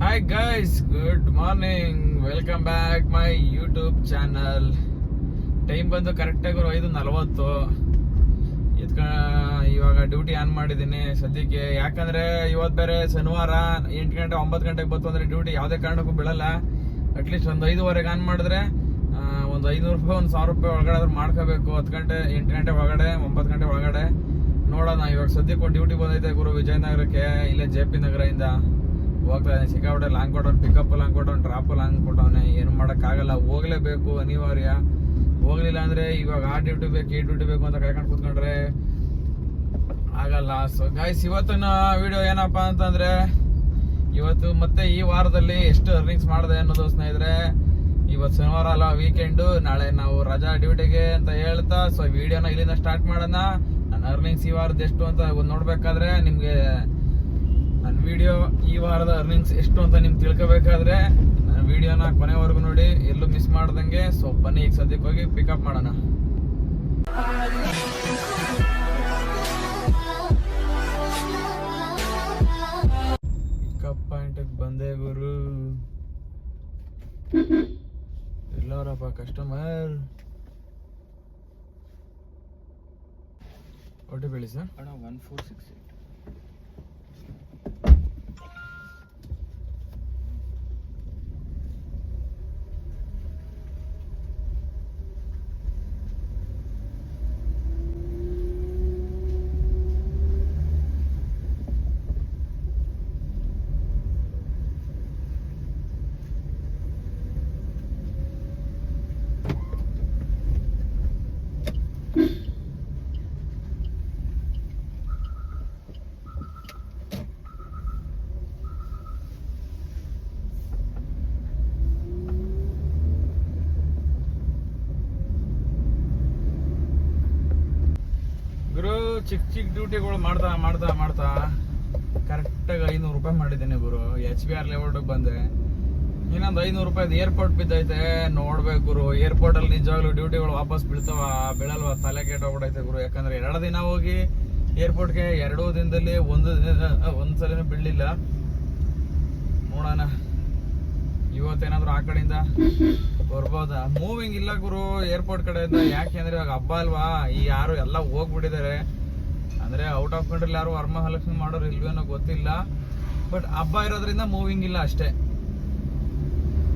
Hi guys, good morning. Welcome back my YouTube channel. Time ಬಂದು ಕರೆಕ್ಟಾಗಿ 5:40. ಇವಾಗ duty on ಮಾಡಿದ್ದೀನಿ ಸದ್ಯಕ್ಕೆ. ಯಾಕಂದ್ರೆ ಇವತ್ತು ಬೇರೆ ಶನಿವಾರ 8 ಗಂಟೆ 9 ಗಂಟೆಗೆ ಬಂತು ಅಂದ್ರೆ ಡ್ಯೂಟಿ ಯಾವುದೇ ಕಾರಣಕ್ಕೂ ಬೀಳಲ್ಲ. ಅಟ್ಲೀಸ್ಟ್ ಒಂದು 5:15 ಆನ್ ಮಾಡಿದ್ರೆ ಒಂದು 500 ರೂಪಾಯಿ ಒಂದು 1000 ರೂಪಾಯಿ ಒಳಗಡೆ ಆದ್ರೂ ಮಾಡ್ಕೋಬೇಕು. 10 ಗಂಟೆ 8 ಗಂಟೆ ಒಳಗಡೆ 9 ಗಂಟೆ ಒಳಗಡೆ ನೋಡೋಣ. ಇವಾಗ ಸದ್ಯಕ್ಕೆ ಒಂದು ಡ್ಯೂಟಿ ಬಂದೈತೆ ಗುರು, ವಿಜಯನಗರಕ್ಕೆ. ಇಲ್ಲೇ JP ನಗರದಿಂದ ಹೋಗ್ತಾ ಇದ್ದೀನಿ. ಸಿಕ್ಕಾಪಟ್ಟೆ ಲಾಂಗ್ ಕೊಟ್ಟವ್ನು, ಪಿಕಪ್ ಲಾಂಗ್ ಕೊಟ್ಟವ್ನು, ಡ್ರಾಪ್ ಲಾಂಗ್ ಕೊಟ್ಟವನೆ. ಏನು ಮಾಡೋಕ್ಕಾಗಲ್ಲ, ಹೋಗ್ಲೇಬೇಕು, ಅನಿವಾರ್ಯ. ಹೋಗ್ಲಿಲ್ಲ ಅಂದ್ರೆ ಇವಾಗ ಆ ಡ್ಯೂಟಿ ಬೇಕು ಈ ಡ್ಯೂಟಿ ಬೇಕು ಅಂತ ಕಾಯ್ಕೊಂಡು ಕೂತ್ಕೊಂಡ್ರೆ ಆಗಲ್ಲ. ಸೊ ಗೈಸ್, ಇವತ್ತಿನ ವಿಡಿಯೋ ಏನಪ್ಪಾ ಅಂತಂದ್ರೆ, ಇವತ್ತು ಮತ್ತೆ ಈ ವಾರದಲ್ಲಿ ಎಷ್ಟು ಅರ್ನಿಂಗ್ಸ್ ಮಾಡಿದೆ ಅನ್ನೋದು ಸ್ನೇಹಿತರೆ. ಇವತ್ತು ಶನಿವಾರ ಅಲ್ಲ, ವೀಕೆಂಡು. ನಾಳೆ ನಾವು ರಜಾ ಡ್ಯೂಟಿಗೆ ಅಂತ ಹೇಳ್ತಾ ಸೊ ವಿಡಿಯೋನ ಇಲ್ಲಿಂದ ಸ್ಟಾರ್ಟ್ ಮಾಡೋಣ. ನನ್ನ ಅರ್ನಿಂಗ್ಸ್ ಈ ವಾರದ ಎಷ್ಟು ಅಂತ ನೋಡ್ಬೇಕಾದ್ರೆ, ನಿಮ್ಗೆ ನನ್ನ ವಿಡಿಯೋ ಈ ವಾರದ ಅರ್ನಿಂಗ್ಸ್ ಎಷ್ಟು ಅಂತ ನಿಮ್ಗೆ ತಿಳ್ಕೊಬೇಕಾದ್ರೆ ನನ್ನ ವಿಡಿಯೋನ ಕೊನೆವರೆಗೂ ನೋಡಿ, ಎಲ್ಲೂ ಮಿಸ್ ಮಾಡ್ದಂಗೆ. ಸೊ ಬನ್ನಿ, ಈಗ ಸದ್ಯಕ್ಕೆ ಹೋಗಿ ಪಿಕಪ್ ಮಾಡೋಣ. ಪಿಕಪ್ ಪಾಯಿಂಟಿಗೆ ಬಂದೆ ಗುರು. ಎಲ್ಲವರಪ್ಪ ಕಸ್ಟಮರ್? OTP ಹೇಳಿ ಸರ್. 1468. ಚಿಕ್ಕ ಡ್ಯೂಟಿಗಳು ಮಾಡ್ತಾ ಮಾಡ್ತಾ ಮಾಡ್ತಾ ಕರೆಕ್ಟಾಗಿ 500 ರೂಪಾಯಿ ಮಾಡಿದ್ದೀನಿ ಗುರು. HBR ಲೆವೆಲ್ಗೆ ಬಂದೆ. ಇನ್ನೊಂದು 500 ರೂಪಾಯಿದು ಏರ್ಪೋರ್ಟ್ ಬಿದ್ದೈತೆ. ನೋಡ್ಬೇಕು ಗುರು, ಏರ್ಪೋರ್ಟ್ ಅಲ್ಲಿ ನಿಜವಾಗ್ಲೂ ಡ್ಯೂಟಿಗಳು ವಾಪಸ್ ಬೀಳ್ತಾವ ಬೀಳಲ್ವ? ತಲೆ ಕೆಟ್ಟೋಗ್ಬಿಡೈತೆ ಗುರು. ಯಾಕಂದ್ರೆ 2 ದಿನ ಹೋಗಿ ಏರ್ಪೋರ್ಟ್ಗೆ 2 ದಿನದಲ್ಲಿ ಒಂದ್ಸಲಿನೂ ಬೀಳಲಿಲ್ಲ. ನೋಡೋಣ ಇವತ್ತೇನಾದ್ರು ಆ ಕಡೆಯಿಂದ ಬರ್ಬೋದಾ. ಮೂವಿಂಗ್ ಇಲ್ಲ ಗುರು ಏರ್ಪೋರ್ಟ್ ಕಡೆಯಿಂದ. ಯಾಕೆಂದ್ರೆ ಇವಾಗ ಹಬ್ಬ ಅಲ್ವಾ, ಈ ಯಾರು ಎಲ್ಲ ಹೋಗ್ಬಿಟ್ಟಿದ್ದಾರೆ. ಅಂದ್ರೆ ಔಟ್ ಆಫ್ ಕಂಟ್ರಿ ಯಾರು ವರಮಹಾಲಕ್ಷ್ಮಿ ಮಾಡೋರು ಇಲ್ವೇನೋ ಗೊತ್ತಿಲ್ಲ. ಬಟ್ ಹಬ್ಬ ಇರೋದ್ರಿಂದ ಮೂವಿಂಗ್ ಇಲ್ಲ ಅಷ್ಟೇ.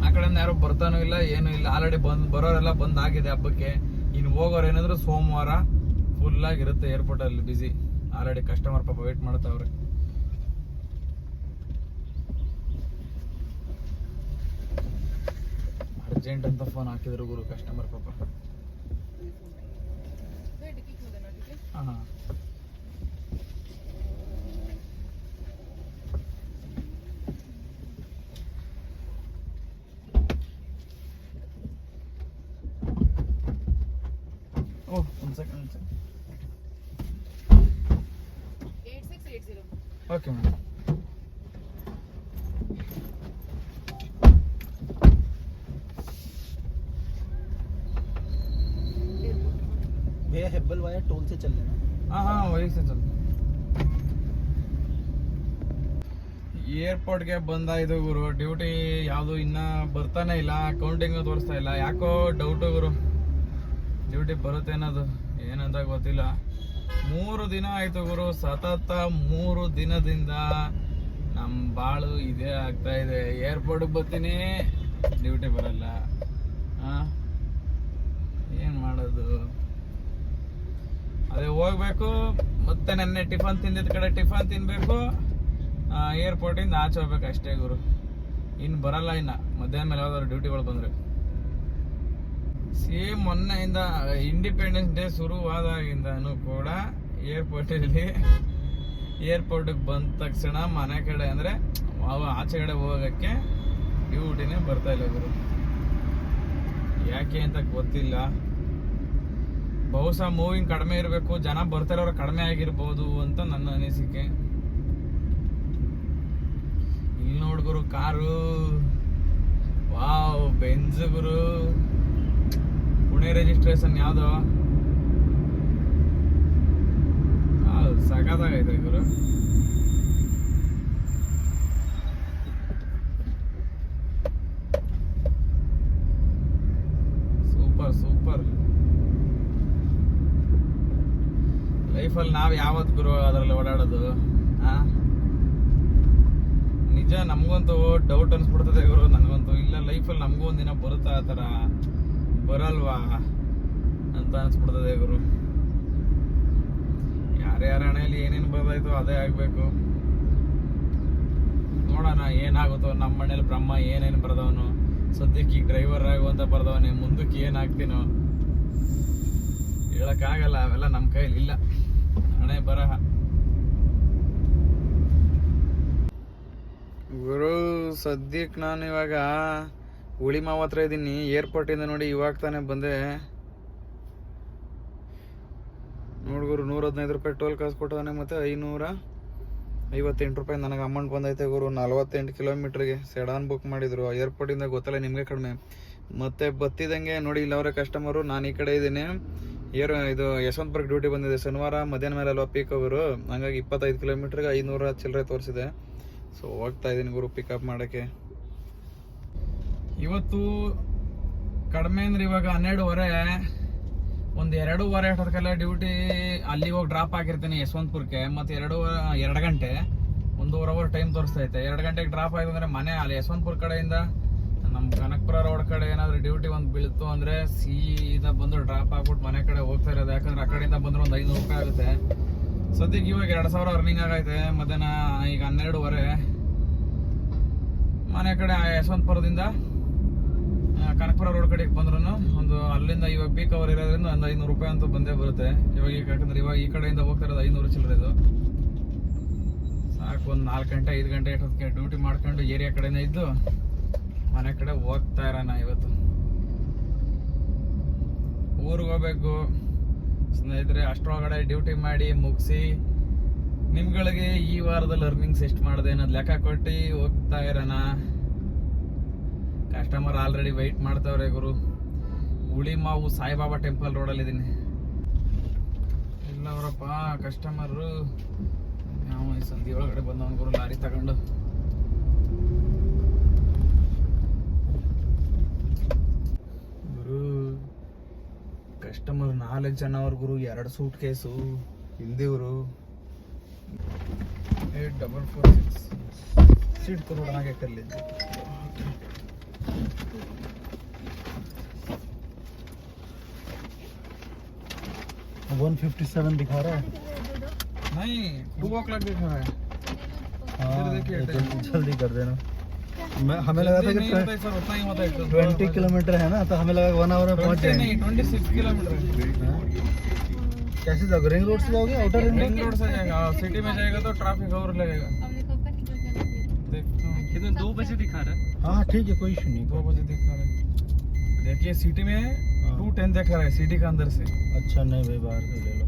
ಆ ಕಡೆಯಿಂದ ಯಾರು ಬರ್ತಾನೂ ಇಲ್ಲ, ಏನು ಇಲ್ಲ. ಆಲ್ರೆಡಿ ಬರೋರೆಲ್ಲ ಬಂದಾಗಿದೆ ಹಬ್ಬಕ್ಕೆ. ಇನ್ನು ಹೋಗೋರು ಏನಾದ್ರು ಸೋಮವಾರ ಫುಲ್ ಆಗಿರುತ್ತೆ ಏರ್ಪೋರ್ಟ್ ಅಲ್ಲಿ ಬಿಸಿ. ಆಲ್ರೆಡಿ ಕಸ್ಟಮರ್ ಪಾಪ ವೇಟ್ ಮಾಡ್ತಾವ್ರೆ. ಅರ್ಜೆಂಟ್ ಅಂತ ಫೋನ್ ಹಾಕಿದ್ರು ಗುರು ಕಸ್ಟಮರ್ ಪಾಪ. ಹಾ ಒಂದು ಸೆಕೆಂಡ್. 8680. Okay madam. भैया हेब्बल वाया टोल से चल लेना. हाँ वही से चल. ಏರ್ಪೋರ್ಟ್ಗೆ ಬಂದಾಯ್ತು ಗುರು. ಡ್ಯೂಟಿ ಯಾವುದು ಇನ್ನ ಬರ್ತಾನೆ ಇಲ್ಲ, ಕೌಂಟಿಂಗ್ ತೋರಿಸ್ತಾ ಇಲ್ಲ. ಯಾಕೋ ಡೌಟು ಗುರು, ಡ್ಯೂಟಿ ಬರುತ್ತೆ ಅನ್ನೋದು ಏನಂತ ಗೊತ್ತಿಲ್ಲ. 3 ದಿನ ಆಯ್ತು ಗುರು, ಸತತ 3 ದಿನದಿಂದ ನಮ್ಮ ಬಾಳು ಇದೇ ಆಗ್ತಾ ಇದೆ. ಏರ್ಪೋರ್ಟ್ಗೆ ಬರ್ತೀನಿ, ಡ್ಯೂಟಿ ಬರಲ್ಲ. ಏನು ಮಾಡೋದು? ಅದೇ ಹೋಗ್ಬೇಕು, ಮತ್ತೆ ನೆನ್ನೆ ಟಿಫನ್ ತಿಂದಿದ್ದ ಕಡೆ ಟಿಫನ್ ತಿನ್ಬೇಕು, ಏರ್ಪೋರ್ಟಿಂದ ಆಚೆ ಹೋಗ್ಬೇಕು ಅಷ್ಟೇ ಗುರು. ಇನ್ನು ಬರಲ್ಲ. ಇನ್ನು ಮಧ್ಯಾಹ್ನ ಮೇಲೆ ಯಾವ್ದಾದ್ರು ಡ್ಯೂಟಿಗಳು ಬಂದರೆ. ಸೇಮ್ ಮೊನ್ನೆಯಿಂದ ಇಂಡಿಪೆಂಡೆನ್ಸ್ ಡೇ ಶುರುವಾದಾಗಿಂದನೂ ಕೂಡ ಏರ್ಪೋರ್ಟಿಗೆ ಬಂದ ತಕ್ಷಣ ಮನೆ ಕಡೆ ಅಂದರೆ ಆಚೆ ಕಡೆ ಹೋಗೋಕ್ಕೆ ಡ್ಯೂಟಿನೇ ಬರ್ತಾ ಇಲ್ಲ ಗುರು. ಯಾಕೆ ಅಂತ ಗೊತ್ತಿಲ್ಲ. ಬಹುಶಃ ಮೂವಿಂಗ್ ಕಡಿಮೆ ಇರಬೇಕು, ಜನ ಬರ್ತಿರೋರು ಕಡಿಮೆ ಆಗಿರ್ಬೋದು ಅಂತ ನನ್ನ ಅನಿಸಿಕೆ. ಇಲ್ಲಿ ನೋಡ್ಗುರು ಕಾರು, ವಾವ್ ಬೆಂಜ್ ಗುರು. ಪುಣೆ ರಿಜಿಸ್ಟ್ರೇಷನ್ ಯಾವ್ದು? ಸಖತ್ತಾಗೈತೆ ಗುರು. ಲೈಫಲ್ಲಿ ನಾವು ಯಾವತ್ತು ಗುರು ಅದರಲ್ಲಿ ಓಡಾಡೋದು? ನಿಜ ನಮಗಂತೂ ಡೌಟ್ ಅನ್ಸ್ಬಿಡ್ತದೆ ಗುರು. ನನಗಂತೂ ಇಲ್ಲ ಲೈಫಲ್ಲಿ ನಮಗೂ ಒಂದಿನ ಬರುತ್ತಾ ಆ ಥರ, ಬರಲ್ವಾ ಅಂತ ಅನ್ಸ್ಬಿಡ್ತದೆ ಗುರು. ಯಾರ್ಯಾರ ಹಣೆಯಲ್ಲಿ ಏನೇನು ಬರ್ದಾಯ್ತು ಅದೇ ಆಗ್ಬೇಕು. ನೋಡೋಣ ಏನಾಗುತ್ತೋ. ನಮ್ಮ ಮನೇಲಿ ಬ್ರಹ್ಮ ಏನೇನು ಬರ್ದವನು, ಸದ್ಯಕ್ಕೆ ಈಗ ಡ್ರೈವರ್ ಆಗುವಂತ ಬರ್ದವನೇ, ಮುಂದಕ್ಕೆ ಏನಾಗ್ತೀನೋ ಹೇಳಕ್ಕಾಗಲ್ಲ. ಅವೆಲ್ಲ ನಮ್ಮ ಕೈಲಿ ಇಲ್ಲ, ಹಣೆ ಬರಹ. ಗುರು ಸದ್ಯಕ್ಕೆ ನಾನು ಇವಾಗ ಹುಳಿಮಾವ್ ಹತ್ರ ಇದ್ದೀನಿ. ಏರ್ಪೋರ್ಟಿಂದ ನೋಡಿ ಇವಾಗ ತಾನೇ ಬಂದೆ. ನೋಡ್ಗುರು 115 ರೂಪಾಯಿ ಟೋಲ್ ಕಾಸು ಕೊಟ್ಟವನೆ, ಮತ್ತೆ 558 ರೂಪಾಯಿ ನನಗೆ ಅಮೌಂಟ್ ಬಂದೈತೆ ಗುರು. 48 ಕಿಲೋಮೀಟ್ರಿಗೆ ಸೆಡಾನ್ ಬುಕ್ ಮಾಡಿದ್ರು. ಏರ್ಪೋರ್ಟಿಂದ ಗೊತ್ತಲ್ಲ ನಿಮಗೆ ಕಡಿಮೆ. ಮತ್ತೆ ಬತ್ತಿದಂಗೆ ನೋಡಿ ಇಲ್ಲವರೇ ಕಸ್ಟಮರು, ನಾನು ಈ ಕಡೆ ಇದ್ದೀನಿ. ಇದು ಯಶವಂತಪುರಕ್ಕೆ ಡ್ಯೂಟಿ ಬಂದಿದೆ. ಶನಿವಾರ ಮಧ್ಯಾಹ್ನ ಮೇಲೆ ಅಲ್ವಾ ಪೀಕ್ ಅವರು, ಹಂಗಾಗಿ 25 ಕಿಲೋಮೀಟ್ರಿಗೆ 500 ಚಿಲ್ಲರೆ ತೋರಿಸಿದೆ. ಸೊ ಹೋಗ್ತಾ ಇದ್ದೀನಿ ಗುರು ಪಿಕಪ್ ಮಾಡೋಕ್ಕೆ. ಇವತ್ತು ಕಡಿಮೆ ಅಂದ್ರೆ ಇವಾಗ 12:15, ಒಂದು 2:15 ಅಷ್ಟೊತ್ತಿಗೆಲ್ಲ ಡ್ಯೂಟಿ ಅಲ್ಲಿಗೆ ಹೋಗಿ ಡ್ರಾಪ್ ಆಗಿರ್ತೀನಿ ಯಶವಂತಪುರಕ್ಕೆ. ಮತ್ತು 2 ಗಂಟೆ 1.5 ಅವರ್ ಟೈಮ್ ತೋರಿಸ್ತೈತೆ. 2 ಗಂಟೆಗೆ ಡ್ರಾಪ್ ಆಯ್ತು ಅಂದರೆ ಮನೆ ಅಲ್ಲಿ ಯಶವಂತಪುರ ಕಡೆಯಿಂದ ನಮ್ಮ ಕನಕಪುರ ರೋಡ್ ಕಡೆ ಏನಾದರೂ ಡ್ಯೂಟಿ ಒಂದು ಬೀಳ್ತು ಅಂದರೆ ಸೀದಾ ಬಂದು ಡ್ರಾಪ್ ಆಗ್ಬಿಟ್ಟು ಮನೆ ಕಡೆ ಹೋಗ್ತಾ ಇರೋದು. ಯಾಕಂದ್ರೆ ಆ ಕಡೆಯಿಂದ ಬಂದ್ರೆ ಒಂದು 500 ರೂಪಾಯಿ ಆಗುತ್ತೆ. ಸದ್ಯಕ್ಕೆ ಇವಾಗ 2,000 ಅರ್ನಿಂಗ್ ಆಗೈತೆ. ಮಧ್ಯಾಹ್ನ ಈಗ 12:15 ಮನೆ ಕಡೆ ಯಶವಂತಪುರದಿಂದ ಕನಕಪುರ ರೋಡ್ ಕಡೆಗೆ ಬಂದ್ರು ಒಂದು ಅಲ್ಲಿಂದ ಇವಾಗ ಪೀಕ್ ಅವರ್ ಇರೋದ್ರಿಂದ ಒಂದು 500 ರೂಪಾಯಿ ಅಂತೂ ಬಂದೇ ಬರುತ್ತೆ ಇವಾಗ. ಯಾಕಂದ್ರೆ ಇವಾಗ ಈ ಕಡೆಯಿಂದ ಹೋಗ್ತಾ ಇರೋದು 500 ಚಿಲ್ಲರೆದು. ಸಾಕು ಒಂದು 4 ಗಂಟೆ 5 ಗಂಟೆ ಅಷ್ಟೊತ್ತಿಗೆ ಡ್ಯೂಟಿ ಮಾಡ್ಕೊಂಡು ಏರಿಯಾ ಕಡೆನೇ ಇದ್ದು ಮನೆ ಕಡೆ ಹೋಗ್ತಾ ಇರೋಣ. ಇವತ್ತು ಊರಿಗೆ ಹೋಗ್ಬೇಕು ಸ್ನೇಹಿತರೆ. ಅಷ್ಟರೊಳಗಡೆ ಡ್ಯೂಟಿ ಮಾಡಿ ಮುಗಿಸಿ ನಿಮ್ಗಳಿಗೆ ಈ ವಾರದಲ್ಲಿ ಅರ್ನಿಂಗ್ಸ್ ಎಷ್ಟು ಮಾಡಿದೆ ಅನ್ನೋದು ಲೆಕ್ಕ ಕೊಟ್ಟು ಹೋಗ್ತಾ ಇರೋಣ. ಕಸ್ಟಮರ್ ಆಲ್ರೆಡಿ ವೆಯ್ಟ್ ಮಾಡ್ತಾವ್ರೆ ಗುರು. ಹುಳಿಮಾವು ಸಾಯಿಬಾಬಾ ಟೆಂಪಲ್ ರೋಡಲ್ಲಿ ಇದ್ದೀನಿ. ಇಲ್ಲವರಪ್ಪ ಕಸ್ಟಮರು ಯಾವ ಈ ಸಂಧಿ ಒಳಗಡೆ ಬಂದವನು ಗುರು ಲಾರಿ ತಗೊಂಡು. ಗುರು ಕಸ್ಟಮರ್ 4 ಜನ ಅವ್ರ ಗುರು. 2 ಸೂಟ್ ಕೇಸು ಹಿಂದಿವರು. 8446 सीट तो थोड़ा आगे कर लीजिए. 157 दिखा रहा है. नहीं 2 o'clock दिखा रहा है. हाँ जल्दी कर देना. हमें लगा था कि 20 किलोमीटर है ना, तो हमें लगा 1 आवर में पहुंच जाएंगे. नहीं 26 किलोमीटर. कैसे जाओगे? रिंग रोड से जाओगे? आउटर रिंग रोड से जाएगा. सिटी में जाएगा तो ट्रैफिक और लगेगा. कितने 2 बजे दिखा रहा है. हाँ ठीक है, कोई इशू नहीं. 2 बजे दिखा रहा है. देखिए सिटी में 2:10 दिखा रहा है सिटी के अंदर से. अच्छा नहीं भाई, बाहर से ले लो.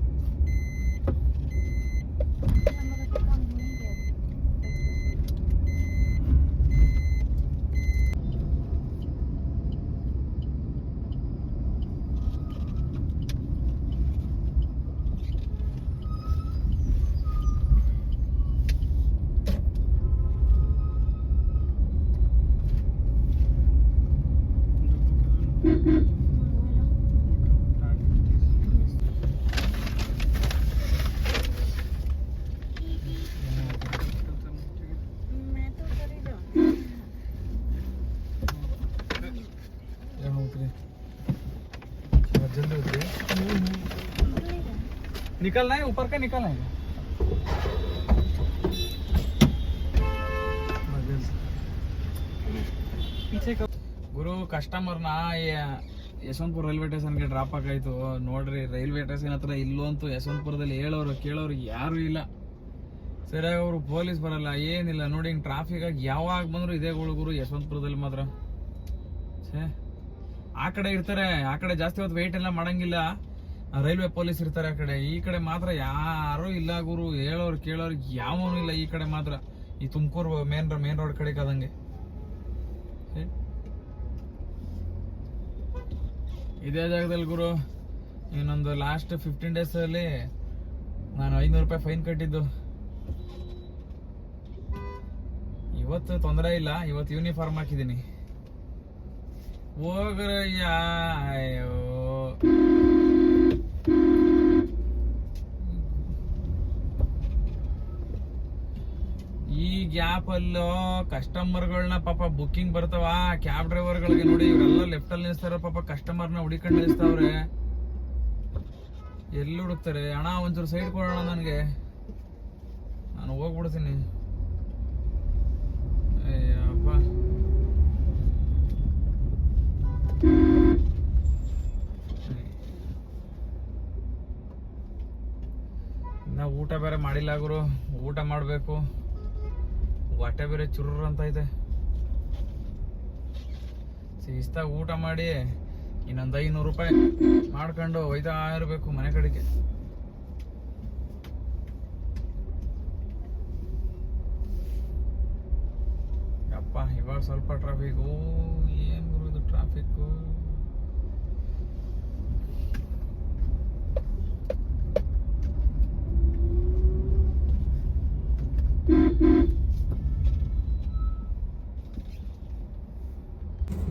जल्दी होती है. निकलना है ऊपर का, निकलना है. पीछे का गुरु ಕಸ್ಟಮರ್ನ ಯಶವಂತಪುರ ರೈಲ್ವೆ ಸ್ಟೇಷನ್ಗೆ ಡ್ರಾಪ್ ಆಗಾಯ್ತು ನೋಡ್ರಿ. ರೈಲ್ವೆ ಸ್ಟೇಷನ್ ಹತ್ರ ಇಲ್ಲೂ ಅಂತೂ ಯಶವಂತಪುರದಲ್ಲಿ ಹೇಳೋರು ಕೇಳೋರು ಯಾರು ಇಲ್ಲ. ಸರಿಯಾಗಿ ಅವರು ಪೊಲೀಸ್ ಬರಲ್ಲ ಏನಿಲ್ಲ. ನೋಡಿ ಹಿಂಗೆ ಟ್ರಾಫಿಕ್ ಆಗಿ ಯಾವಾಗ ಬಂದ್ರು ಇದೇ ಗುರು ಯಶವಂತಪುರದಲ್ಲಿ ಮಾತ್ರ. ಆ ಕಡೆ ಇರ್ತಾರೆ, ಆ ಕಡೆ ಜಾಸ್ತಿ ಹೊತ್ತು ವೆಯ್ಟ್ ಎಲ್ಲ ಮಾಡಂಗಿಲ್ಲ. ರೈಲ್ವೆ ಪೊಲೀಸ್ ಇರ್ತಾರೆ ಆ ಕಡೆ. ಈ ಕಡೆ ಮಾತ್ರ ಯಾರು ಇಲ್ಲ ಗುರು. ಹೇಳೋರು ಕೇಳೋರು ಯಾವನು ಇಲ್ಲ ಈ ಕಡೆ ಮಾತ್ರ. ಈ ತುಮಕೂರು ಮೇನ್ ರೋಡ್ ಕಡೆಗೆ ಆದಂಗೆ. ಇದೇ ಜಾಗದಲ್ಲಿ ಗುರು ಇನ್ನೊಂದು ಲಾಸ್ಟ್ 15 days ಅಲ್ಲಿ ನಾನು 500 ರೂಪಾಯಿ ಫೈನ್ ಕಟ್ಟಿದ್ದು. ಇವತ್ತು ತೊಂದರೆ ಇಲ್ಲ, ಇವತ್ತು ಯೂನಿಫಾರ್ಮ್ ಹಾಕಿದ್ದೀನಿ. ಹೋಗ್ರಯ್ಯ. ಅಯ್ಯೋ ಈ ಗ್ಯಾಪ್ ಅಲ್ಲೋ ಕಸ್ಟಮರ್ಗಳನ್ನ ಪಾಪ ಬುಕ್ಕಿಂಗ್ ಬರ್ತಾವ ಕ್ಯಾಬ್ ಡ್ರೈವರ್ಗಳಿಗೆ ನೋಡಿ, ಇವರೆಲ್ಲ ಲೆಫ್ಟ್ ಅಲ್ಲಿ ನಿಲ್ಸ್ತಾರ, ಪಾಪ ಕಸ್ಟಮರ್ನ ಹುಡಿಕೊಂಡು ನಿಲ್ಸ್ತಾವ್ರೆ. ಎಲ್ಲಿ ಹುಡುಕ್ತಾರೆ? ಅಣ್ಣ ಒಂಚೂರು ಸೈಡ್ ಕೊಡೋಣ ನನಗೆ, ನಾನು ಹೋಗ್ಬಿಡ್ತೀನಿ. ಅಯ್ಯಪ್ಪ, ಇನ್ನ ಊಟ ಬೇರೆ ಮಾಡಿಲ್ಲ ಗುರು, ಊಟ ಮಾಡಬೇಕು. ಹೊಟ್ಟೆ ಬೇರೆ ಚುರ್ರ ಅಂತ ಇದೆ. ಶಿಸ್ತಾಗ ಊಟ ಮಾಡಿ ಇನ್ನೊಂದು 500 ರೂಪಾಯಿ ಮಾಡ್ಕೊಂಡು ಒಯ್ತಾ ಇರಬೇಕು ಮನೆ ಕಡೆಗೆ. ಅಪ್ಪ ಇವಾಗ ಸ್ವಲ್ಪ ಟ್ರಾಫಿಕ್. ಏನ್ ಗುರು ಇದು ಟ್ರಾಫಿಕ್?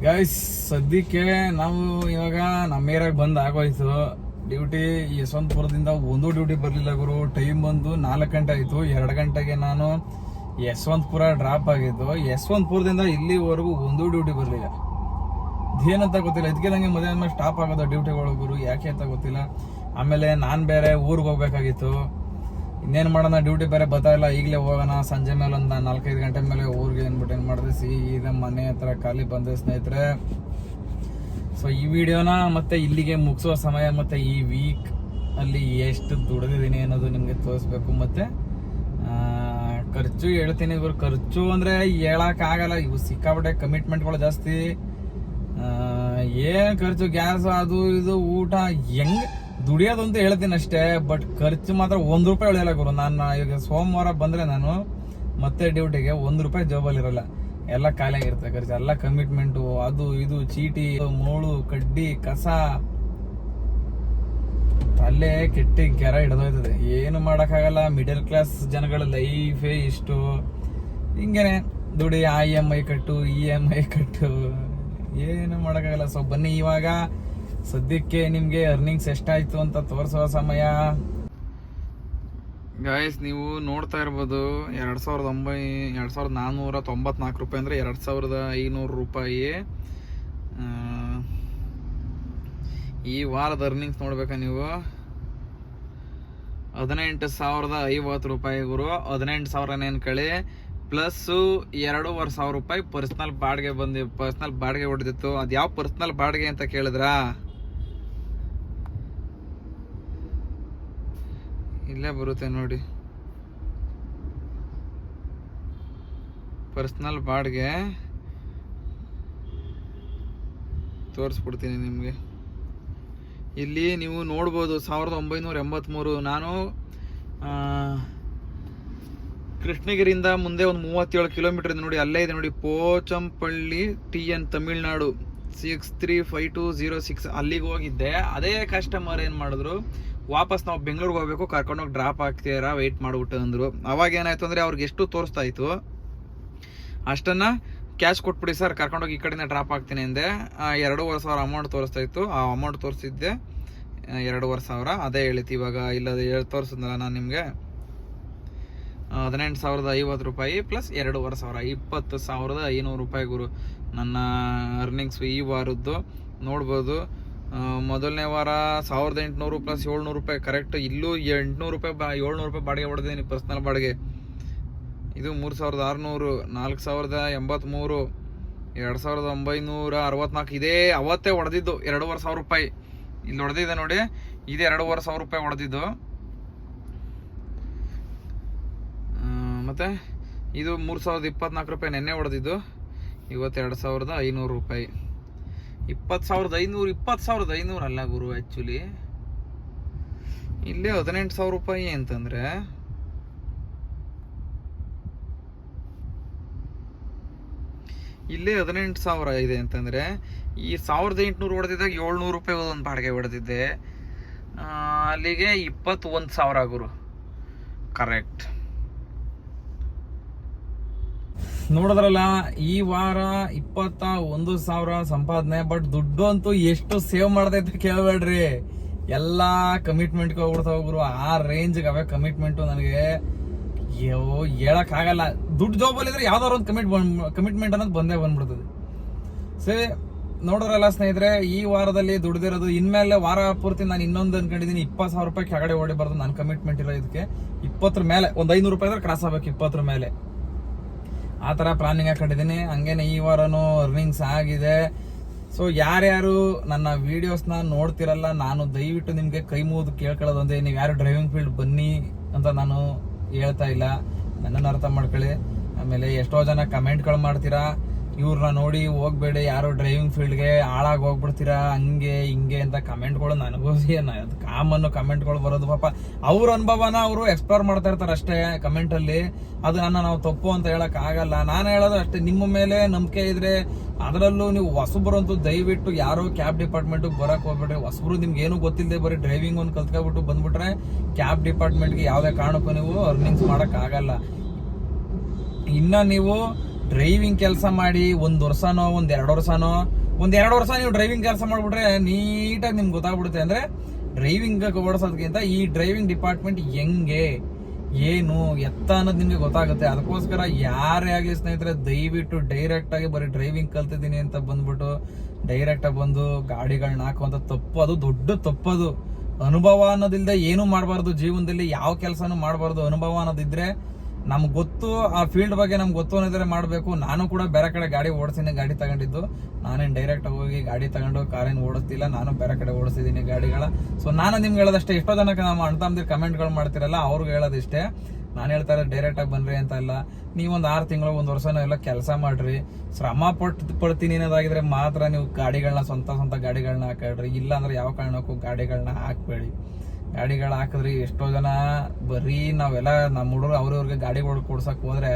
ಗೈಸ್, ಸದ್ಯಕ್ಕೆ ನಾವು ಇವಾಗ ನಮ್ಮ ಏರಿಯಾಗ ಬಂದ್ ಆಗೋಯ್ತು. ಡ್ಯೂಟಿ ಯಶವಂತಪುರದಿಂದ ಒಂದು ಡ್ಯೂಟಿ ಬರ್ಲಿಲ್ಲ ಗುರು. ಟೈಮ್ ಬಂದು 4 ಗಂಟೆ ಆಯ್ತು. 2 ಗಂಟೆಗೆ ನಾನು ಯಶವಂತಪುರ ಡ್ರಾಪ್ ಆಗಿದ್ದು. ಯಶವಂತಪುರದಿಂದ ಇಲ್ಲಿವರೆಗೂ ಒಂದು ಡ್ಯೂಟಿ ಬರ್ಲಿಲ್ಲ. ಏನಂತ ಗೊತ್ತಿಲ್ಲ. ಇದಕ್ಕೆ ನಂಗೆ ಮಧ್ಯಾಹ್ನ ಸ್ಟಾಪ್ ಆಗೋದು ಡ್ಯೂಟಿಗಳು ಗುರು, ಯಾಕೆ ಅಂತ ಗೊತ್ತಿಲ್ಲ. ಆಮೇಲೆ ನಾನು ಬೇರೆ ಊರಿಗೆ ಹೋಗ್ಬೇಕಾಗಿತ್ತು. ಇನ್ನೇನು ಮಾಡೋಣ, ಡ್ಯೂಟಿ ಬೇರೆ ಬರ್ತಾ ಇಲ್ಲ. ಈಗಲೇ ಹೋಗೋಣ, ಸಂಜೆ ಮೇಲೆ ಒಂದು 4-5 ಗಂಟೆ ಮೇಲೆ ಊರಿಗೆ ಅಂದ್ಬಿಟ್ಟು ಏನು ಮಾಡಿದೆ, ಸೀದಾ ಮನೆ ಹತ್ರ ಖಾಲಿ ಬಂದೆ ಸ್ನೇಹಿತರೆ. ಸೊ ಈ ವಿಡಿಯೋನ ಮತ್ತೆ ಇಲ್ಲಿಗೆ ಮುಗಿಸುವ ಸಮಯ. ಮತ್ತೆ ಈ ವೀಕ್ ಅಲ್ಲಿ ಎಷ್ಟು ದುಡಿದಿದ್ದೀನಿ ಅನ್ನೋದು ನಿಮಗೆ ತೋರಿಸ್ಬೇಕು. ಮತ್ತೆ ಖರ್ಚು ಹೇಳ್ತೀನಿ ಇವರು. ಖರ್ಚು ಅಂದರೆ ಹೇಳೋಕ್ಕಾಗಲ್ಲ, ಇವು ಸಿಕ್ಕಾಪಟ್ಟೆ ಕಮಿಟ್ಮೆಂಟ್ಗಳು ಜಾಸ್ತಿ. ಏನು ಖರ್ಚು, ಗ್ಯಾಸ್ ಅದು ಇದು ಊಟ ಹೆಂಗ್ ದುಡಿಯೋದು ಅಂತ ಹೇಳ್ತೀನಿ ಅಷ್ಟೇ. ಬಟ್ ಖರ್ಚು ಮಾತ್ರ 1 ರೂಪಾಯಿ ಉಳಿಯಲ್ಲ ಗುರು. ನಾನು ಈಗ ಸೋಮವಾರ ಬಂದ್ರೆ ನಾನು ಮತ್ತೆ ಡ್ಯೂಟಿಗೆ 1 ರೂಪಾಯಿ ಜಾಬಲ್ಲಿ ಇರಲ್ಲ, ಎಲ್ಲ ಖಾಲಿಯಾಗಿರುತ್ತೆ ಖರ್ಚು. ಎಲ್ಲ ಕಮಿಟ್ಮೆಂಟು, ಅದು ಇದು, ಚೀಟಿ, ಮೋಳು, ಕಡ್ಡಿ, ಕಸ, ಅಲ್ಲೇ ಕೆಟ್ಟಿ ಕೆರ ಹಿಡಿದೋಯ್ತದೆ. ಏನು ಮಾಡೋಕ್ಕಾಗಲ್ಲ. ಮಿಡಲ್ ಕ್ಲಾಸ್ ಜನಗಳ ಲೈಫೇ ಇಷ್ಟು. ಹಿಂಗೇನೆ ದುಡಿ, IMI ಕಟ್ಟು, EMI ಕಟ್ಟು, ಏನು ಮಾಡೋಕ್ಕಾಗಲ್ಲ. ಸೊ ಬನ್ನಿ ಇವಾಗ ಸದ್ಯಕ್ಕೆ ನಿಮಗೆ ಅರ್ನಿಂಗ್ಸ್ ಎಷ್ಟಾಯ್ತು ಅಂತ ತೋರಿಸುವ ಸಮಯ. ಗಾಯ್ಸ್, ನೀವು ನೋಡ್ತಾ ಇರ್ಬೋದು 2494 ರೂಪಾಯಿ ಅಂದರೆ 2500 ರೂಪಾಯಿ. ಈ ವಾರದ ಅರ್ನಿಂಗ್ಸ್ ನೋಡ್ಬೇಕಾ ನೀವು? 18,050 ರೂಪಾಯಿ ಗುರು. 18,000 ಅನ್ಕೊಳ್ಳಿ, ಪ್ಲಸ್ 2,500 ರೂಪಾಯಿ ಪರ್ಸ್ನಲ್ ಬಾಡಿಗೆ ಹೊಡೆದಿತ್ತು. ಅದು ಯಾವ ಪರ್ಸ್ನಲ್ ಬಾಡಿಗೆ ಅಂತ ಕೇಳಿದ್ರಾ? ಇಲ್ಲೇ ಬರುತ್ತೆ ನೋಡಿ, ಪರ್ಸ್ನಲ್ ಬಾಡಿಗೆ ತೋರಿಸ್ಬಿಡ್ತೀನಿ ನಿಮಗೆ. ಇಲ್ಲಿ ನೀವು ನೋಡ್ಬೋದು 1983. ನಾನು ಕೃಷ್ಣಗಿರಿಯಿಂದ ಮುಂದೆ ಒಂದು 37 ಕಿಲೋಮೀಟರ್ ಇದೆ ನೋಡಿ, ಅಲ್ಲೇ ಇದೆ ನೋಡಿ, ಪೋಚಂಪಳ್ಳಿ TN ತಮಿಳ್ನಾಡು 635206. ಅಲ್ಲಿಗೆ ಹೋಗಿದ್ದೆ. ಅದೇ ಕಸ್ಟಮರ್ ಏನು ಮಾಡಿದ್ರು, ವಾಪಸ್ ನಾವು ಬೆಂಗಳೂರಿಗೆ ಹೋಗ್ಬೇಕು, ಕರ್ಕೊಂಡೋಗಿ ಡ್ರಾಪ್ ಆಗ್ತೀರಾ, ವೆಯ್ಟ್ ಮಾಡಿಬಿಟ್ಟು ಅಂದರು. ಅವಾಗ ಏನಾಯ್ತು ಅಂದರೆ ಅವ್ರಿಗೆ ಎಷ್ಟು ತೋರಿಸ್ತಾ ಇತ್ತು ಅಷ್ಟನ್ನು ಕ್ಯಾಶ್ ಕೊಟ್ಬಿಡಿ ಸರ್, ಕರ್ಕೊಂಡೋಗಿ ಈ ಕಡೆಯಿಂದ ಡ್ರಾಪ್ ಆಗ್ತೀನಿ ಅಂದೆ. 2,500 ಅಮೌಂಟ್ ತೋರಿಸ್ತಾ ಇತ್ತು. ಆ ಅಮೌಂಟ್ ತೋರಿಸಿದ್ದೆ 2,500. ಅದೇ ಹೇಳಿತ್ತು ಇವಾಗ. ಇಲ್ಲದೆ ತೋರಿಸಿದ್ನಲ್ಲ ನಾನು ನಿಮಗೆ, 18,050 ರೂಪಾಯಿ ಪ್ಲಸ್ 2,500, 20,500 ರೂಪಾಯಿ ಗುರು ನನ್ನ ಅರ್ನಿಂಗ್ಸ್ ಈ ವಾರದ್ದು. ನೋಡ್ಬೋದು, ಮೊದಲನೇ ವಾರ 1,800 ಪ್ಲಸ್ 700 ರೂಪಾಯಿ ಕರೆಕ್ಟ್. ಇಲ್ಲೂ 800 ರೂಪಾಯಿ 700 ರೂಪಾಯಿ ಬಾಡಿಗೆ ಹೊಡೆದಿದ್ದೀನಿ, ಪರ್ಸ್ನಲ್ ಬಾಡಿಗೆ. ಇದು 3,600, 4,083, 2,964. ಇದೇ ಅವತ್ತೇ ಹೊಡೆದಿದ್ದು 2,500 ರೂಪಾಯಿ. ಇಲ್ಲಿ ಹೊಡೆದಿದೆ ನೋಡಿ, ಇದೇ 2,500 ರೂಪಾಯಿ ಹೊಡೆದಿದ್ದು. ಮತ್ತು ಇದು 3,024 ರೂಪಾಯಿ ನೆನ್ನೆ ಹೊಡೆದಿದ್ದು. ಇವತ್ತು 2,500 ರೂಪಾಯಿ. 20,500 ಅಲ್ಲ ಗುರು, ಆ್ಯಕ್ಚುಲಿ ಇಲ್ಲೇ 18,000 ರೂಪಾಯಿ ಅಂತಂದರೆ ಇಲ್ಲೇ 18,000 ಇದೆ ಅಂತಂದರೆ, ಈ 1,800 ಹೊಡೆದಿದ್ದಾಗ 700 ರೂಪಾಯಿ ಒಂದು ಬಾಡಿಗೆ ಹೊಡೆದಿದ್ದೆ. ಅಲ್ಲಿಗೆ 21,000 ಗುರು, ಕರೆಕ್ಟ್. ನೋಡಿದ್ರಲ್ಲ, ಈ ವಾರ 21,000 ಸಂಪಾದನೆ. ಬಟ್ ದುಡ್ಡು ಅಂತೂ ಎಷ್ಟು ಸೇವ್ ಮಾಡ್ದೈತೆ ಕೇಳಬೇಡ್ರಿ. ಎಲ್ಲ ಕಮಿಟ್ಮೆಂಟ್ಗೆ ಹೋಗ್ಬಿಡ್ತಾವ ಗುರು. ಆ ರೇಂಜ್ಗೆ ಅವೇ ಕಮಿಟ್ಮೆಂಟು. ನನಗೆ ಅಯ್ಯೋ ಹೇಳಕ್ಕಾಗಲ್ಲ. ದುಡ್ಡು ಜಾಬಲ್ಲಿ ಇದ್ರೆ ಯಾವ್ದಾದ್ರು ಒಂದು ಕಮಿಟ್ಮೆಂಟ್ ಅನ್ನೋದು ಬಂದ್ಬಿಡ್ತದೆ. ಸರಿ ನೋಡೋರಲ್ಲ ಸ್ನೇಹಿತರೆ, ಈ ವಾರದಲ್ಲಿ ದುಡ್ದಿರೋದು ಇನ್ಮೇಲೆ ವಾರ ಪೂರ್ತಿ ನಾನು ಇನ್ನೊಂದು ಅನ್ಕೊಂಡಿದ್ದೀನಿ 20,000 ರೂಪಾಯಿ ಕೆಳಗಡೆ ಓಡಿಬಾರ್ದು. ನನ್ನ ಕಮಿಟ್ಮೆಂಟ್ ಇರೋ ಇದಕ್ಕೆ 20 ಮೇಲೆ ಒಂದು 500 ರೂಪಾಯಿ ಆದ್ರೆ ಕ್ರಾಸ್ ಆಗ್ಬೇಕು, 20 ಮೇಲೆ ಆ ಥರ ಪ್ಲಾನಿಂಗ್ ಹಾಕೊಂಡಿದ್ದೀನಿ. ಹಂಗೇನೆ ಈ ವಾರನೂ ಅರ್ನಿಂಗ್ಸ್ ಆಗಿದೆ. ಸೊ ಯಾರ್ಯಾರು ನನ್ನ ವಿಡಿಯೋಸ್ನ ನೋಡ್ತಿರಲ್ಲ, ನಾನು ದಯವಿಟ್ಟು ನಿಮಗೆ ಕೈ ಮುಗಿದು ಕೇಳ್ಕೊಳ್ಳೋದೊಂದೇ, ನೀವು ಯಾರು ಡ್ರೈವಿಂಗ್ ಫೀಲ್ಡ್ ಬನ್ನಿ ಅಂತ ನಾನು ಹೇಳ್ತಾ ಇಲ್ಲ, ನನ್ನನ್ನು ಅರ್ಥ ಮಾಡ್ಕೊಳ್ಳಿ. ಆಮೇಲೆ ಎಷ್ಟೋ ಜನ ಕಮೆಂಟ್ಗಳು ಮಾಡ್ತೀರಾ, ಇವ್ರನ್ನ ನೋಡಿ ಹೋಗ್ಬೇಡಿ, ಯಾರು ಡ್ರೈವಿಂಗ್ ಫೀಲ್ಡ್ಗೆ ಹಾಳಾಗಿ ಹೋಗ್ಬಿಡ್ತೀರಾ ಹಂಗೆ ಹಿಂಗೆ ಅಂತ ಕಮೆಂಟ್ಗಳು ನನಗೂ ಅದು ಕಾಮನ್ನು ಕಮೆಂಟ್ಗಳು ಬರೋದು. ಪಾಪ ಅವ್ರ ಅನುಭವನ ಅವರು ಎಕ್ಸ್ಪ್ಲೋರ್ ಮಾಡ್ತಾ ಇರ್ತಾರೆ ಅಷ್ಟೇ ಕಮೆಂಟಲ್ಲಿ. ಅದು ನಾವು ತಪ್ಪು ಅಂತ ಹೇಳಕ್ ಆಗಲ್ಲ. ನಾನು ಹೇಳೋದು ಅಷ್ಟೇ, ನಿಮ್ಮ ಮೇಲೆ ನಂಬಿಕೆ ಇದ್ರೆ, ಅದರಲ್ಲೂ ನೀವು ಹೊಸಬ್ರು ಅಂತೂ ದಯವಿಟ್ಟು ಯಾರೋ ಕ್ಯಾಬ್ ಡಿಪಾರ್ಟ್ಮೆಂಟ್ಗೆ ಬರಕ್ ಹೋಗ್ಬಿಟ್ರೆ, ಹೊಸಬ್ರು ನಿಮ್ಗೆ ಏನು ಗೊತ್ತಿಲ್ಲದೆ ಬರೀ ಡ್ರೈವಿಂಗ್ ಒಂದು ಕಲ್ತ್ಕೊಬಿಟ್ಟು ಬಂದ್ಬಿಟ್ರೆ ಕ್ಯಾಬ್ ಡಿಪಾರ್ಟ್ಮೆಂಟ್ಗೆ ಯಾವುದೇ ಕಾರಣಕ್ಕೂ ನೀವು ಅರ್ನಿಂಗ್ಸ್ ಮಾಡಕ್ ಆಗಲ್ಲ. ಇನ್ನ ನೀವು ಡ್ರೈವಿಂಗ್ ಕೆಲಸ ಮಾಡಿ 1 ವರ್ಷನೋ 2 ವರ್ಷ ನೀವು ಡ್ರೈವಿಂಗ್ ಕೆಲಸ ಮಾಡ್ಬಿಟ್ರೆ ನೀಟಾಗಿ ನಿಮ್ಗೆ ಗೊತ್ತಾಗ್ಬಿಡುತ್ತೆ. ಅಂದ್ರೆ ಡ್ರೈವಿಂಗ್ ಓಡಿಸೋದಕ್ಕಿಂತ ಈ ಡ್ರೈವಿಂಗ್ ಡಿಪಾರ್ಟ್ಮೆಂಟ್ ಹೆಂಗೆ ಏನು ಎತ್ತ ಅನ್ನೋದು ನಿಮ್ಗೆ ಗೊತ್ತಾಗುತ್ತೆ. ಅದಕ್ಕೋಸ್ಕರ ಯಾರೇ ಆಗಲಿ ಸ್ನೇಹಿತರೆ, ದಯವಿಟ್ಟು ಡೈರೆಕ್ಟ್ ಆಗಿ ಬರೀ ಡ್ರೈವಿಂಗ್ ಕಲ್ತಿದ್ದೀನಿ ಅಂತ ಬಂದ್ಬಿಟ್ಟು ಡೈರೆಕ್ಟ್ ಆಗಿ ಬಂದು ಗಾಡಿಗಳನ್ನ ಹಾಕುವಂತ ತಪ್ಪು, ಅದು ದೊಡ್ಡ ತಪ್ಪದು. ಅನುಭವ ಅನ್ನೋದಿಲ್ಲದೆ ಏನು ಮಾಡಬಾರ್ದು ಜೀವನದಲ್ಲಿ, ಯಾವ ಕೆಲಸನೂ ಮಾಡಬಾರ್ದು. ಅನುಭವ ಅನ್ನೋದಿದ್ರೆ ನಮ್ಗೆ ಗೊತ್ತು, ಆ ಫೀಲ್ಡ್ ಬಗ್ಗೆ ನಮ್ಗೆ ಗೊತ್ತು ಅನ್ನೋದ್ರೆ ಮಾಡಬೇಕು. ನಾನು ಕೂಡ ಬೇರೆ ಕಡೆ ಗಾಡಿ ಓಡಿಸ್ತೀನಿ, ಗಾಡಿ ತಗೊಂಡಿದ್ದು ನಾನೇನು ಡೈರೆಕ್ಟ್ ಹೋಗಿ ಗಾಡಿ ತಗೊಂಡು ಕಾರೇನು ಓಡಿಸ್ತಿಲ್ಲ, ನಾನು ಬೇರೆ ಕಡೆ ಓಡಿಸಿದ್ದೀನಿ ಗಾಡಿಗಳ. ಸೊ ನಾನು ನಿಮ್ಗೆ ಹೇಳೋದಷ್ಟೇ. ಎಷ್ಟೋ ಜನಕ್ಕೆ ನಮ್ಮ ಅಣ್ಣ ತಮ್ಮದಿರು ಕಮೆಂಟ್ಗಳು ಮಾಡ್ತಿರಲ್ಲ, ಅವ್ರಿಗೆ ಹೇಳೋದಿಷ್ಟೇ. ನಾನು ಹೇಳ್ತಾ ಇರೋದು ಡೈರೆಕ್ಟ್ ಆಗಿ ಬನ್ರಿ ಅಂತ ಇಲ್ಲ. ನೀವೊಂದು 6 ತಿಂಗಳು 1 ವರ್ಷನೋ ಎಲ್ಲ ಕೆಲಸ ಮಾಡ್ರಿ, ಶ್ರಮ ಪಡ್ತೀನಿ ಅನ್ನೋದಾಗಿದ್ರೆ ಮಾತ್ರ ನೀವು ಗಾಡಿಗಳನ್ನ ಸ್ವಂತ ಗಾಡಿಗಳನ್ನ ಹಾಕಡ್ರಿ. ಇಲ್ಲ ಅಂದ್ರೆ ಯಾವ ಕಾರಣಕ್ಕೂ ಗಾಡಿಗಳನ್ನ ಹಾಕ್ಬೇಡಿ. ಗಾಡಿಗಳು ಹಾಕಿದ್ರಿ ಎಷ್ಟೋ ಜನ ಬರೀ ನಾವೆಲ್ಲ ನಮ್ಮ ಹುಡುಗರು ಅವ್ರವ್ರಿಗೆ ಗಾಡಿಗಳು ಕೊಡ್ಸಕ್ ಹೋದ್ರೆ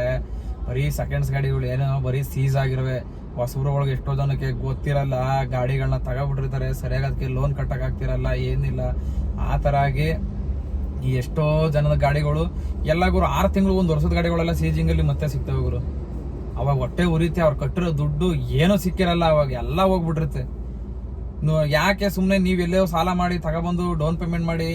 ಬರೀ ಸೆಕೆಂಡ್ಸ್ ಗಾಡಿಗಳು ಏನೋ ಬರೀ ಸೀಸ್ ಆಗಿರವೆ. ಹೊಸಬ್ರುಗಳಿಗೆ ಎಷ್ಟೋ ಜನಕ್ಕೆ ಗೊತ್ತಿರಲ್ಲ, ಗಾಡಿಗಳನ್ನ ತಗೊಬಿಟ್ಟಿರ್ತಾರೆ, ಸರಿಯಾಗಿ ಅದಕ್ಕೆ ಲೋನ್ ಕಟ್ಟಕ್ ಆಗ್ತಿರಲ್ಲ, ಏನಿಲ್ಲ. ಆ ತರ ಆಗಿ ಈ ಎಷ್ಟೋ ಜನದ ಗಾಡಿಗಳು ಎಲ್ಲ ಗುರು 6 ತಿಂಗಳು 1 ವರ್ಷದ ಗಾಡಿಗಳೆಲ್ಲ ಸೀಜಿಂಗ್ ಅಲ್ಲಿ ಮತ್ತೆ ಸಿಗ್ತವೆ ಗುರು. ಅವಾಗ ಹೊಟ್ಟೆ ಉರಿತೆ, ಅವ್ರು ಕಟ್ಟಿರೋ ದುಡ್ಡು ಏನೂ ಸಿಕ್ಕಿರಲ್ಲ, ಅವಾಗ ಎಲ್ಲ ಹೋಗ್ಬಿಟ್ಟಿರುತ್ತೆ. ಯಾಕೆ ಸುಮ್ಮನೆ ನೀವೆಲ್ಲೋ ಸಾಲ ಮಾಡಿ ತಗೊಬಂದು ಡೌನ್ ಪೇಮೆಂಟ್ ಮಾಡಿ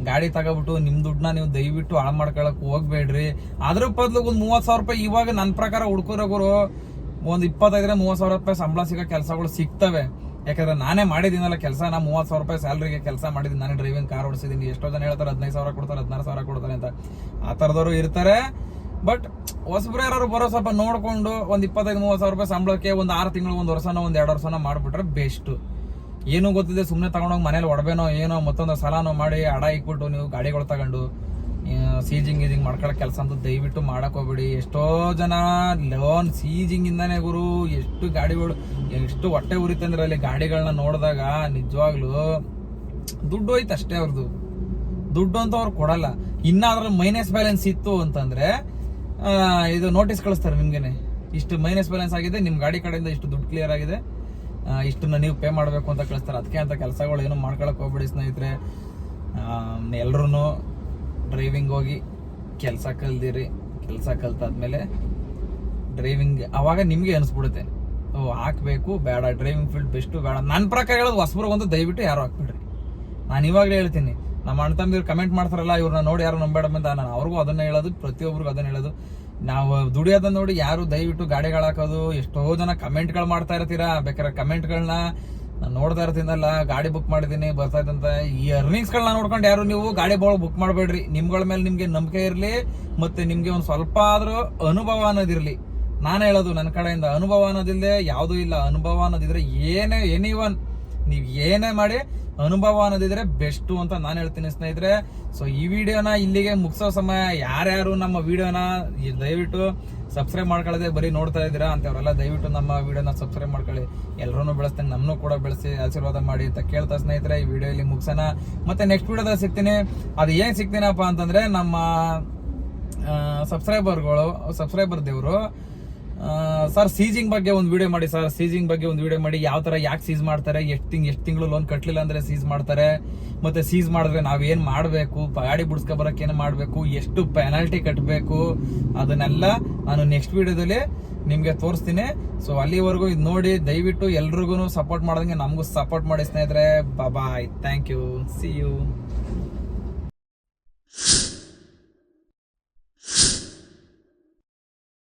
ಗಾಡಿ ತಗೋಬಿಟ್ಟು ನಿಮ್ ದುಡ್ಡನ್ನ ನೀವು ದಯವಿಟ್ಟು ಹಾಳು ಮಾಡ್ಕೊಳಕ್ ಹೋಗ್ಬೇಡ್ರಿ. ಅದ್ರ ಬದಲು ಒಂದು 30,000 ರೂಪಾಯಿ ಇವಾಗ ನನ್ನ ಪ್ರಕಾರ ಹುಡ್ಕೋರೋರು ಒಂದು 25-30,000 ರೂಪಾಯಿ ಸಂಬಳ ಸಿಗೋ ಕೆಲಸಗಳು ಸಿಗ್ತವೆ. ಯಾಕಂದ್ರೆ ನಾನೇ ಮಾಡಿದ್ದೀನಲ್ಲ ಕೆಲಸ, ನಾ 30,000 ರೂಪಾಯಿ ಸ್ಯಾಲ್ರಿಗೆ ಕೆಲಸ ಮಾಡಿದ್ದೀನಿ, ನಾನೇ ಡ್ರೈವಿಂಗ್ ಕಾರ್ ಓಡಿಸಿದ್ದೀನಿ. ಎಷ್ಟೋ ಜನ ಹೇಳ್ತಾರೆ 15,000 ಕೊಡ್ತಾರೆ, 16,000 ಕೊಡ್ತಾರೆ ಅಂತ. ಆ ಥರದವರು ಇರ್ತಾರೆ. ಬಟ್ ಹೊಸಬ್ರು ಯಾರು ಬರೋ ಸ್ವಲ್ಪ ನೋಡ್ಕೊಂಡು ಒಂದು 25-30,000 ರೂಪಾಯಿ ಸಂಬಳಕ್ಕೆ ಒಂದು 6 ತಿಂಗಳು 1 ವರ್ಷನೋ 2 ವರ್ಷನೋ ಮಾಡ್ಬಿಟ್ರೆ ಬೆಸ್ಟ್. ಏನೂ ಗೊತ್ತಿದೆ ಸುಮ್ಮನೆ ತಗೊಂಡೋಗಿ ಮನೇಲಿ ಒಡಬೇನೋ ಏನೋ ಮತ್ತೊಂದು ಸಾಲನೋ ಮಾಡಿ ಅಡ ಇಕ್ಬಿಟ್ಟು ನೀವು ಗಾಡಿಗಳು ತಗೊಂಡು ಸೀಜಿಂಗ್ ಮಾಡ್ಕೊಳ್ಳೋ ಕೆಲಸ ಅಂತ ದಯವಿಟ್ಟು ಮಾಡಕ್ ಹೋಗ್ಬಿಡಿ. ಎಷ್ಟೋ ಜನ ಲೋನ್ ಸೀಜಿಂಗ್ ಇಂದಾನೆ ಗುರು ಎಷ್ಟು ಗಾಡಿಗಳು ಎಷ್ಟು ಹೊಟ್ಟೆ ಉರಿತೆ ಅಂದ್ರೆ ಅಲ್ಲಿ ಗಾಡಿಗಳನ್ನ ನೋಡಿದಾಗ ನಿಜವಾಗ್ಲು ದುಡ್ಡು ಹೋಯ್ತು ಅಷ್ಟೇ. ಅವ್ರದ್ದು ದುಡ್ಡು ಅಂತ ಅವ್ರು ಕೊಡಲ್ಲ. ಇನ್ನ ಅದ್ರಲ್ಲಿ ಮೈನಸ್ ಬ್ಯಾಲೆನ್ಸ್ ಇತ್ತು ಅಂತಂದ್ರೆ ಇದು ನೋಟಿಸ್ ಕಳಿಸ್ತಾರೆ ನಿಮ್ಗೆನೆ, ಇಷ್ಟು ಮೈನಸ್ ಬ್ಯಾಲೆನ್ಸ್ ಆಗಿದೆ, ನಿಮ್ ಗಾಡಿ ಕಡೆಯಿಂದ ಇಷ್ಟು ದುಡ್ಡು ಕ್ಲಿಯರ್ ಆಗಿದೆ, ಇಷ್ಟನ್ನ ನೀವು ಪೇ ಮಾಡಬೇಕು ಅಂತ ಕಳಿಸ್ತಾರೆ. ಅದಕ್ಕೆ ಅಂತ ಕೆಲಸಗಳು ಏನು ಮಾಡ್ಕೊಳಕ್ ಹೋಗ್ಬೇಡಿ ಸ್ನೇಹಿತರೆ. ಎಲ್ರೂ ಡ್ರೈವಿಂಗ್ ಹೋಗಿ ಕೆಲಸ ಕಲ್ದಿರಿ. ಕೆಲಸ ಕಲ್ತಾದ್ಮೇಲೆ ಡ್ರೈವಿಂಗ್ ಅವಾಗ ನಿಮ್ಗೆ ಅನಿಸ್ಬಿಡುತ್ತೆ ಹಾಕ್ಬೇಕು ಬೇಡ, ಡ್ರೈವಿಂಗ್ ಫೀಲ್ಡ್ ಬೆಸ್ಟ್ ಬೇಡ. ನನ್ನ ಪ್ರಕಾರ ಹೇಳೋದು ಹೊಸಬ್ರಿಗಂತೂ ದಯವಿಟ್ಟು ಯಾರು ಹಾಕ್ಬಿಡ್ರಿ. ನಾನು ಇವಾಗಲೇ ಹೇಳ್ತೀನಿ, ನಮ್ಮ ಅಣ್ಣ ತಮ್ಮದಿರು ಕಮೆಂಟ್ ಮಾಡ್ತಾರಲ್ಲ, ಇವ್ರನ್ನ ನೋಡಿ ಯಾರು ನಂಬೇಡ ಅಂತ, ನಾನು ಅವ್ರಿಗೂ ಅದನ್ನ ಹೇಳೋದು, ಪ್ರತಿಯೊಬ್ಬರಿಗೂ ಅದನ್ನ ಹೇಳೋದು. ನಾವು ದುಡಿಯೋದನ್ನ ನೋಡಿ ಯಾರು ದಯವಿಟ್ಟು ಗಾಡಿಗಳು ಹಾಕೋದು. ಎಷ್ಟೋ ಜನ ಕಮೆಂಟ್ಗಳು ಮಾಡ್ತಾ ಇರ್ತೀರಾ, ಬೇಕಾದ್ರೆ ಕಮೆಂಟ್ಗಳನ್ನ ನಾನು ನೋಡ್ತಾ ಇರ್ತೀನಲ್ಲ, ಗಾಡಿ ಬುಕ್ ಮಾಡಿದ್ದೀನಿ ಬರ್ತಾ ಇದ್ದಂತ. ಈ ಅರ್ನಿಂಗ್ಸ್ಗಳನ್ನ ನೋಡ್ಕೊಂಡು ಯಾರು ನೀವು ಗಾಡಿ ಬುಕ್ ಮಾಡಬೇಡ್ರಿ. ನಿಮ್ಗಳ ಮೇಲೆ ನಿಮ್ಗೆ ನಂಬಿಕೆ ಇರಲಿ, ಮತ್ತೆ ನಿಮ್ಗೆ ಒಂದು ಸ್ವಲ್ಪ ಆದ್ರೂ ಅನುಭವ ಅನ್ನೋದಿರ್ಲಿ. ನಾನು ಹೇಳೋದು ನನ್ನ ಕಡೆಯಿಂದ, ಅನುಭವ ಅನ್ನೋದಿಲ್ಲದೆ ಯಾವುದೂ ಇಲ್ಲ. ಅನುಭವ ಅನ್ನೋದಿದ್ರೆ ಎನಿವನ್ ನೀವ್ ಏನೇ ಮಾಡಿ ಅನುಭವ ಅನ್ನೋದಿದ್ರೆ ಬೆಸ್ಟ್ ಅಂತ ನಾನು ಹೇಳ್ತೀನಿ ಸ್ನೇಹಿತರೆ. ಸೊ ಈ ವಿಡಿಯೋನ ಇಲ್ಲಿಗೆ ಮುಗಿಸೋ ಸಮಯ. ಯಾರ್ಯಾರು ನಮ್ಮ ವಿಡಿಯೋನ ದಯವಿಟ್ಟು ಸಬ್ಸ್ಕ್ರೈಬ್ ಮಾಡ್ಕೊಳ್ಳದೆ ಬರೀ ನೋಡ್ತಾ ಇದ್ದೀರಾ ಅಂತವ್ರೆಲ್ಲ ದಯವಿಟ್ಟು ನಮ್ಮ ವಿಡಿಯೋನ ಸಬ್ಸ್ಕ್ರೈಬ್ ಮಾಡ್ಕೊಳ್ಳಿ. ಎಲ್ಲರೂ ಬೆಳೆಸ್ತೇನೆ, ನಮ್ಮನ್ನು ಕೂಡ ಬೆಳೆಸಿ ಆಶೀರ್ವಾದ ಮಾಡಿ ಅಂತ ಕೇಳ್ತಾ ಸ್ನೇಹಿತರೆ ಈ ವಿಡಿಯೋ ಇಲ್ಲಿ ಮುಗಿಸೋಣ. ಮತ್ತೆ ನೆಕ್ಸ್ಟ್ ವಿಡಿಯೋದಲ್ಲಿ ಸಿಗ್ತೀನಿ. ಅದು ಏನ್ ಸಿಗ್ತೀನಪ್ಪ ಅಂತಂದ್ರೆ, ನಮ್ಮ ಸಬ್ಸ್ಕ್ರೈಬರ್ ದೇವರು ಸರ್ ಸೀಜಿಂಗ್ ಬಗ್ಗೆ ಒಂದು ವಿಡಿಯೋ ಮಾಡಿ ಸರ್, ಸೀಜಿಂಗ್ ಬಗ್ಗೆ ಒಂದು ವಿಡಿಯೋ ಮಾಡಿ. ಯಾವ ತರ ಯಾಕೆ ಸೀಸ್ ಮಾಡ್ತಾರೆ, ಎಷ್ಟು ತಿಂಗಳು ಲೋನ್ ಕಟ್ಟಲಿಲ್ಲ ಅಂದ್ರೆ ಸೀಸ್ ಮಾಡ್ತಾರೆ, ಮತ್ತೆ ಸೀಸ್ ಮಾಡಿದ್ರೆ ನಾವೇನ್ ಮಾಡ್ಬೇಕು, ಗಾಡಿ ಬಿಡಿಸ್ಕೊ ಬರಕ್ ಏನ್ ಮಾಡ್ಬೇಕು, ಎಷ್ಟು ಪೆನಾಲ್ಟಿ ಕಟ್ಟಬೇಕು, ಅದನ್ನೆಲ್ಲ ನಾನು ನೆಕ್ಸ್ಟ್ ವಿಡಿಯೋದಲ್ಲಿ ನಿಮ್ಗೆ ತೋರಿಸ್ತೀನಿ. ಸೊ ಅಲ್ಲಿವರೆಗೂ ಇದು ನೋಡಿ ದಯವಿಟ್ಟು ಎಲ್ರಿಗೂ ಸಪೋರ್ಟ್ ಮಾಡೋದಂಗೆ ನಮಗೂ ಸಪೋರ್ಟ್ ಮಾಡಿ ಸ್ನೇಹಿತರೆ. ಬಾಯ್, ಥ್ಯಾಂಕ್ ಯು, ಸಿ ಯು.